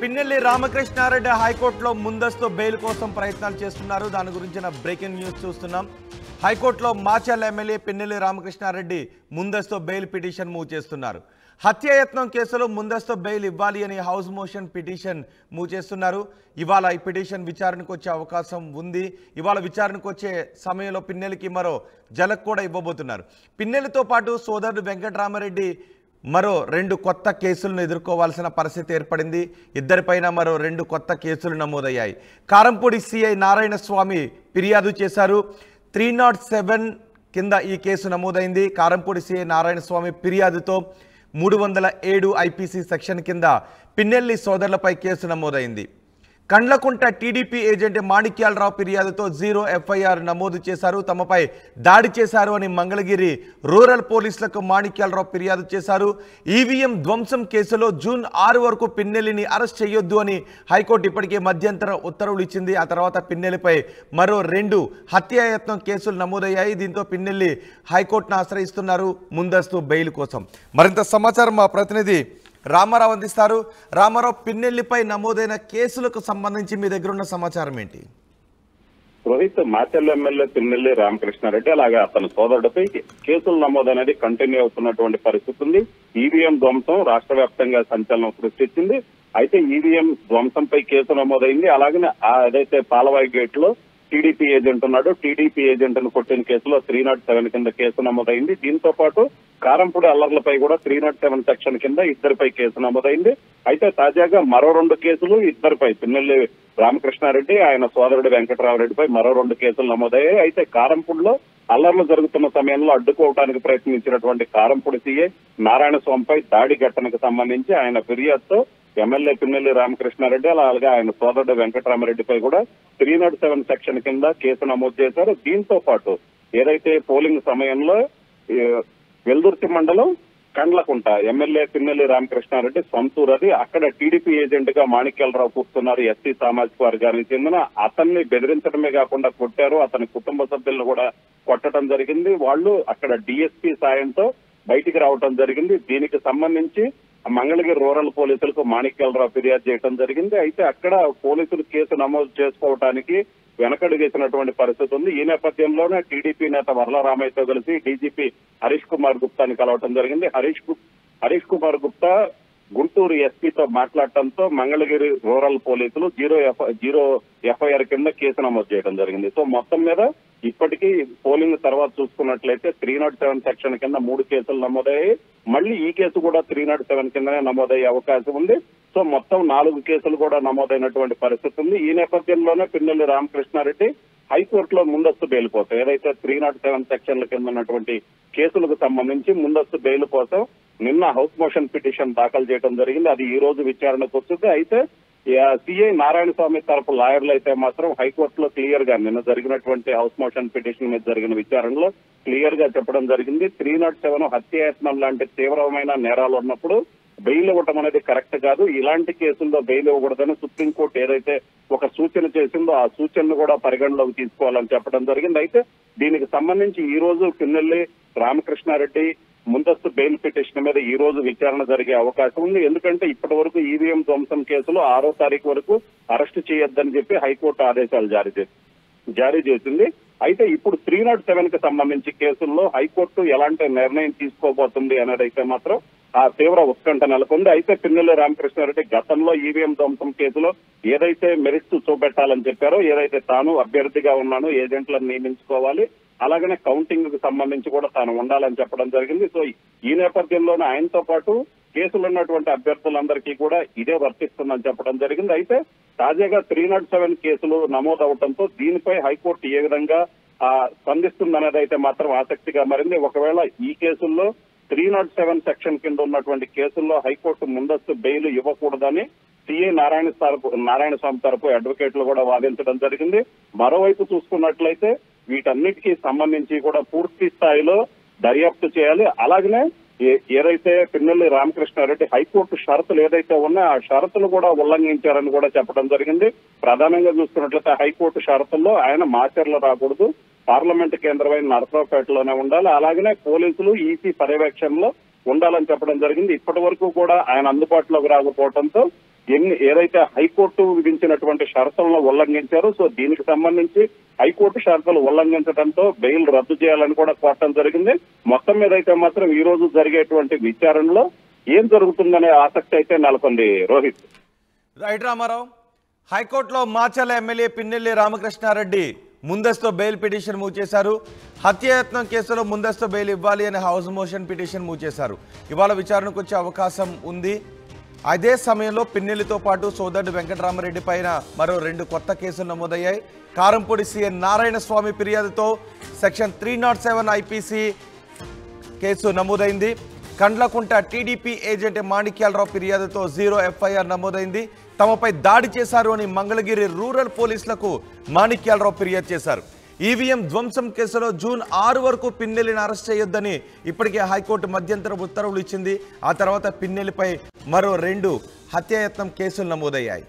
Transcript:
పిన్నెల్లి రామకృష్ణారెడ్డి హైకోర్టులో ముందస్తు బెయిల్ కోసం ప్రయత్నాలు చేస్తున్నారు. దాని గురించిన బ్రేకింగ్ న్యూస్ చూస్తున్నాం. హైకోర్టులో మాచర్ల ఎమ్మెల్యే పిన్నెల్లి రామకృష్ణారెడ్డి ముందస్తు బెయిల్ పిటిషన్ మూవ్ చేస్తున్నారు. హత్యాయత్నం కేసులో ముందస్తు బెయిల్ ఇవ్వాలి అని హౌస్ మోషన్ పిటిషన్ మూవ్ చేస్తున్నారు. ఇవాళ ఈ పిటిషన్ విచారణకు వచ్చే అవకాశం ఉంది. ఇవాళ విచారణకు వచ్చే సమయంలో పిన్నెల్లికి మరో జలక్ కూడా ఇవ్వబోతున్నారు. పిన్నెల్లితో పాటు సోదరుడు వెంకటరామరెడ్డి మరో 2 కొత్త కేసులను ఎదుర్కోవాల్సిన పరిస్థితి ఏర్పడింది. ఇద్దరిపైన మరో 2 కొత్త కేసులు నమోదయ్యాయి. కారంపూడి సిఐ నారాయణ స్వామి ఫిర్యాదు చేశారు. 307 కింద ఈ కేసు నమోదైంది. కారంపూడి సిఐ నారాయణ స్వామి ఫిర్యాదుతో 307 ఐపీసీ సెక్షన్ కింద పిన్నెల్లి సోదరులపై కేసు నమోదైంది. కండ్లకుంట టీడీపీ ఏజెంట్ మాణిక్యాలరావు ఫిర్యాదుతో 0 ఎఫ్ఐఆర్ నమోదు చేశారు. తమపై దాడి చేశారు అని మంగళగిరి రూరల్ పోలీసులకు మాణిక్యాలరావు ఫిర్యాదు చేశారు. ఈవీఎం ధ్వంసం కేసులో జూన్ 6 వరకు పిన్నెల్లిని అరెస్ట్ చేయొద్దు అని హైకోర్టు ఇప్పటికే మధ్యంతర ఉత్తర్వులు ఇచ్చింది. ఆ తర్వాత పిన్నెల్లిపై మరో 2 హత్యాయత్నం కేసులు నమోదయ్యాయి. దీంతో పిన్నెల్లి హైకోర్టును ఆశ్రయిస్తున్నారు ముందస్తు బెయిల్ కోసం. మరింత సమాచారం మా ప్రతినిధి రామారావు అందిస్తారు. రామారావు, పిన్నెల్లిపై నమోదైన కేసులకు సంబంధించి మీ దగ్గర ఉన్న సమాచారం ఏంటి? రోహిత్, మాచర్ల ఎమ్మెల్యే పిన్నెల్లి రామకృష్ణారెడ్డి అలాగే అతని సోదరుడిపై కేసులు నమోదనేది కంటిన్యూ అవుతున్నటువంటి పరిస్థితి ఉంది. ఈవీఎం ధ్వంసం రాష్ట్ర వ్యాప్తంగా సంచలనం సృష్టించింది. అయితే ఈవీఎం ధ్వంసంపై కేసు నమోదైంది. అలాగే ఏదైతే పాలవాయి గేట్ లో టీడీపీ ఏజెంట్ ఉన్నాడు, టీడీపీ ఏజెంట్ ను కొట్టిన కేసులో 307 కింద కేసు నమోదైంది. దీంతో పాటు కారంపూడి అల్లర్లపై కూడా 307 సెక్షన్ కింద ఇద్దరిపై కేసు నమోదైంది. అయితే తాజాగా మరో 2 కేసులు ఇద్దరిపై, పిన్నెల్లి రామకృష్ణారెడ్డి ఆయన సోదరుడు వెంకటరామరెడ్డిపై మరో 2 కేసులు నమోదయ్యాయి. అయితే కారంపూడిలో అల్లర్లు జరుగుతున్న సమయంలో అడ్డుకోవడానికి ప్రయత్నించినటువంటి కారంపూడి సీఐ నారాయణ స్వామిపై దాడి ఘటనకు సంబంధించి ఆయన ఫిర్యాదుతో ఎమ్మెల్యే పిన్నెల్లి రామకృష్ణారెడ్డి అలాగే ఆయన సోదరుడు వెంకటరామరెడ్డిపై కూడా 307 సెక్షన్ కింద కేసు నమోదు చేశారు. దీంతో పాటు ఏదైతే పోలింగ్ సమయంలో వెల్దుర్తి మండలం కండ్లకుంట ఎమ్మెల్యే పిన్నెల్లి రామకృష్ణారెడ్డి సొంతూరు, అది అక్కడ టీడీపీ ఏజెంట్ గా మాణిక్యాలరావు కూర్చున్నారు. ఎస్సీ సామాజిక వర్గానికి చెందిన అతన్ని బెదిరించడమే కాకుండా కొట్టారు. అతని కుటుంబ సభ్యులను కూడా కొట్టడం జరిగింది. వాళ్ళు అక్కడ డిఎస్పీ సాయంతో బయటికి రావడం జరిగింది. దీనికి సంబంధించి మంగళగిరి రూరల్ పోలీసులకు మాణిక్యాలరావు ఫిర్యాదు చేయడం జరిగింది. అయితే అక్కడ పోలీసులు కేసు నమోదు చేసుకోవడానికి వెనకడుగేసినటువంటి పరిస్థితి ఉంది. ఈ నేపథ్యంలోనే టీడీపీ నేత వరలరామయ్యతో కలిసి డీజీపీ హరీష్ కుమార్ గుప్తాని కలవటం జరిగింది. హరీష్ కుమార్ గుప్తా గుంటూరు ఎస్పీతో మాట్లాడటంతో మంగళగిరి రూరల్ పోలీసులు 0 ఎఫ్ఐఆర్ కింద కేసు నమోదు చేయడం జరిగింది. సో మొత్తం మీద ఇప్పటికీ పోలింగ్ తర్వాత చూసుకున్నట్లయితే 307 సెక్షన్ కింద 3 కేసులు నమోదయ్యాయి. మళ్ళీ ఈ కేసు కూడా 307 కిందనే నమోదయ్యే అవకాశం ఉంది. సో మొత్తం 4 కేసులు కూడా నమోదైనటువంటి పరిస్థితి ఉంది. ఈ నేపథ్యంలోనే పిన్నెల్లి రామకృష్ణారెడ్డి హైకోర్టులో ముందస్తు బెయిల్ కోసం ఏదైతే 307 సెక్షన్ల కింద ఉన్నటువంటి కేసులకు సంబంధించి ముందస్తు బెయిల్ కోసం నిన్న హౌస్ మోషన్ పిటిషన్ దాఖలు చేయడం జరిగింది. అది ఈ రోజు విచారణకు వస్తుంది. అయితే సిఐ నారాయణ స్వామి తరపు లాయర్లు అయితే మాత్రం హైకోర్టులో క్లియర్ గా నిన్న జరిగినటువంటి హౌస్ మోషన్ పిటిషన్ మీద జరిగిన విచారణలో క్లియర్ గా చెప్పడం జరిగింది. 307 హత్యాయత్నం లాంటి తీవ్రమైన నేరాలు ఉన్నప్పుడు బెయిల్ ఇవ్వటం అనేది కరెక్ట్ కాదు. ఇలాంటి కేసుల్లో బెయిల్ ఇవ్వకూడదని సుప్రీంకోర్టు ఏదైతే ఒక సూచన చేసిందో ఆ సూచనను కూడా పరిగణలోకి తీసుకోవాలని చెప్పడం జరిగింది. అయితే దీనికి సంబంధించి ఈ రోజు పిన్నెల్లి రామకృష్ణారెడ్డి ముందస్తు బెయిల్ పిటిషన్ మీద ఈ రోజు విచారణ జరిగే అవకాశం ఉంది. ఎందుకంటే ఇప్పటి వరకు ఈవీఎం ధ్వంసం కేసులో 6వ తారీఖు వరకు అరెస్టు చేయొద్దని చెప్పి హైకోర్టు ఆదేశాలు జారీ చేసింది. అయితే ఇప్పుడు 307 కి సంబంధించి కేసుల్లో హైకోర్టు ఎలాంటి నిర్ణయం తీసుకోబోతుంది అనేది అయితే మాత్రం ఆ తీవ్ర ఉత్కంఠ నెలకొంది. అయితే పిన్నెల్లి రామకృష్ణారెడ్డి గతంలో ఈవీఎం ధ్వంసం కేసులో ఏదైతే మెరిట్స్ చూపెట్టాలని చెప్పారో, ఏదైతే తాను అభ్యర్థిగా ఉన్నాను, ఏజెంట్లను నియమించుకోవాలి, అలాగనే కౌంటింగ్ కు సంబంధించి కూడా తాను ఉండాలని చెప్పడం జరిగింది. సో ఈ నేపథ్యంలోనే ఆయనతో పాటు కేసులు ఉన్నటువంటి అభ్యర్థులందరికీ కూడా ఇదే వర్తిస్తుందని చెప్పడం జరిగింది. అయితే తాజాగా 307 కేసులు నమోదవడంతో దీనిపై హైకోర్టు ఏ విధంగా స్పందిస్తుందనేది అయితే మాత్రం ఆసక్తిగా మారింది. ఒకవేళ ఈ కేసుల్లో 307 సెక్షన్ కింద ఉన్నటువంటి కేసుల్లో హైకోర్టు ముందస్తు బెయిల్ ఇవ్వకూడదని సిఐ నారాయణ స్వామి తరపు అడ్వకేట్లు కూడా వాదించడం జరిగింది. మరోవైపు చూసుకున్నట్లయితే వీటన్నిటికీ సంబంధించి కూడా పూర్తి స్థాయిలో దర్యాప్తు చేయాలి. అలాగనే ఏదైతే పిన్నెల్లి రామకృష్ణారెడ్డి హైకోర్టు షరతులు ఏదైతే ఉన్నాయో ఆ షరతులు కూడా ఉల్లంఘించారని కూడా చెప్పడం జరిగింది. ప్రధానంగా చూసుకున్నట్లయితే హైకోర్టు షరతుల్లో ఆయన మాచర్ల రాకూడదు, పార్లమెంట్ కేంద్రమైన నరసరావుపేటలోనే ఉండాలి, అలాగనే పోలీసులు ఈసీ పర్యవేక్షణలో ఉండాలని చెప్పడం జరిగింది. ఇప్పటి వరకు కూడా ఆయన అందుబాటులోకి రాకపోవడంతో ఏదైతే హైకోర్టు విధించినటువంటి షరతులను ఉల్లంఘించారో సో దీనికి సంబంధించి హైకోర్టు షరతులు ఉల్లంఘించడంతో బెయిల్ రద్దు చేయాలని కూడా కోరటం జరిగింది. మొత్తం మీద అయితే మాత్రం ఈ రోజు జరిగేటువంటి విచారణలో ఏం జరుగుతుందనే ఆసక్తి అయితే నెలకొంది. రోహిత్. రైట్ రామారావు, హైకోర్టులో మాచర్ల ఎమ్మెల్యే పిన్నెల్లి రామకృష్ణారెడ్డి ముందస్తు బెయిల్ పిటిషన్ మూవ్ చేశారు. హత్యాయత్నం కేసులో ముందస్తు బెయిల్ ఇవ్వాలి అని హౌస్ మోషన్ పిటిషన్ మూవ్ చేశారు. ఇవాళ విచారణకు వచ్చే అవకాశం ఉంది. అదే సమయంలో పిన్నెల్లితో పాటు సోదరుడు వెంకటరామరెడ్డి పైన మరో 2 కొత్త కేసులు నమోదయ్యాయి. కారంపూడి సీఎం నారాయణస్వామి ఫిర్యాదుతో సెక్షన్ 307 ఐపీసీ కేసు నమోదైంది. కండ్లకుంట టీడీపీ ఏజెంట్ మాణిక్యాలరావు ఫిర్యాదుతో 0 ఎఫ్ఐఆర్ నమోదైంది. తమపై దాడి చేశారు అని మంగళగిరి రూరల్ పోలీసులకు మాణిక్యాలరావు ఫిర్యాదు చేశారు. ఈవీఎం ధ్వంసం కేసులో జూన్ 6 వరకు పిన్నెల్లిని అరెస్ట్ చేయొద్దని ఇప్పటికే హైకోర్టు మధ్యంతర ఉత్తర్వులు ఇచ్చింది. ఆ తర్వాత పిన్నెల్లిపై మరో 2 హత్యాయత్నం కేసులు నమోదయ్యాయి.